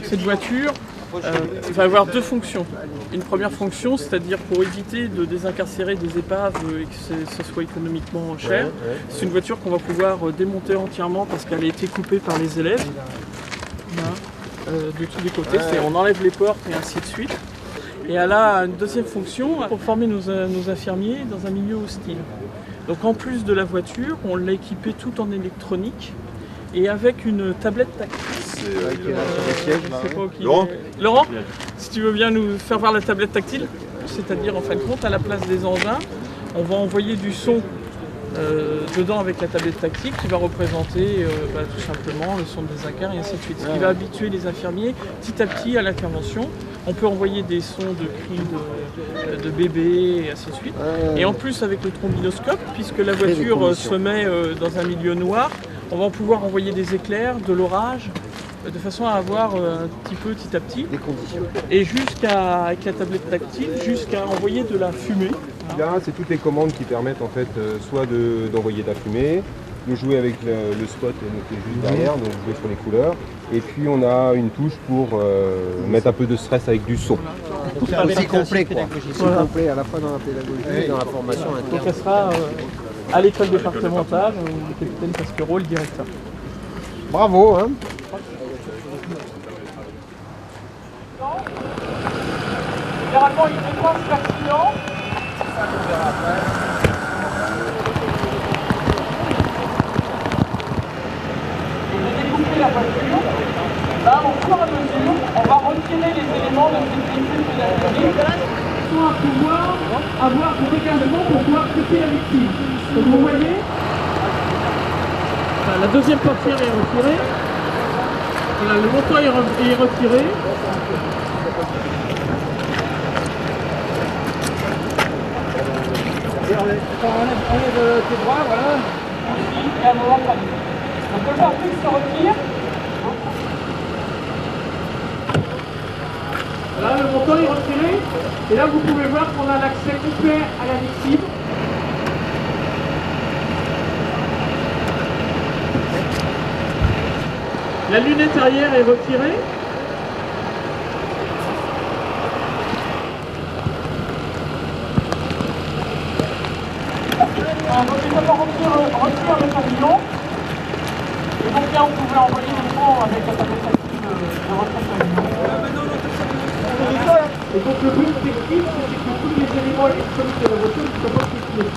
cette voiture va avoir deux fonctions. Une première fonction, c'est-à-dire pour éviter de désincarcérer des épaves et que ce soit économiquement cher. C'est une voiture qu'on va pouvoir démonter entièrement parce qu'elle a été coupée par les élèves. De tous les côtés, on enlève les portes et ainsi de suite. Et elle a une deuxième fonction pour former nos infirmiers dans un milieu hostile. Donc en plus de la voiture, on l'a équipée tout en électronique et avec une tablette tactile. Laurent, si tu veux bien nous faire voir la tablette tactile, c'est-à-dire en fin de compte à la place des engins, on va envoyer du son dedans avec la tablette tactile qui va représenter tout simplement le son des incarts et ainsi de suite. Ce qui va habituer les infirmiers petit à petit à l'intervention. On peut envoyer des sons de cris de bébés et ainsi de suite. Et en plus avec le trombinoscope, puisque la voiture se met dans un milieu noir, on va pouvoir envoyer des éclairs, de l'orage, de façon à avoir un petit à petit des conditions. Et avec la tablette tactile, jusqu'à envoyer de la fumée. Là, c'est toutes les commandes qui permettent en fait soit d'envoyer de la fumée, de jouer avec le spot qui est juste derrière, donc jouer sur les couleurs. Et puis on a une touche pour mettre un peu de stress avec du son. C'est aussi complet quoi. C'est complet à la fois dans la pédagogie et dans la formation interne. Donc elle sera à l'école départementale, le capitaine Pasquero, le directeur. Bravo hein. Généralement, il dépense l'accident. Et de découper la voiture, là, au fur et à mesure, on va retirer les éléments de cette véhicule pédagogique pour pouvoir avoir du décallement pour pouvoir couper la victime. Donc vous voyez, la deuxième portière est retirée. Voilà, le moteur est retiré. Et on enlève tes bras, voilà. Et à un moment donné. Donc le pare-brise se retire. Là, le moteur est retiré. Et là, vous pouvez voir qu'on a l'accès complet à la victime. La lunette arrière est retirée. Donc les enfants retirent le pavillon. Et donc là, on pouvait envoyer le son avec la tablette tactile de retrait pavillon. Et donc le but technique, c'est que tous les éléments électroniques de la voiture ne soient pas fixés.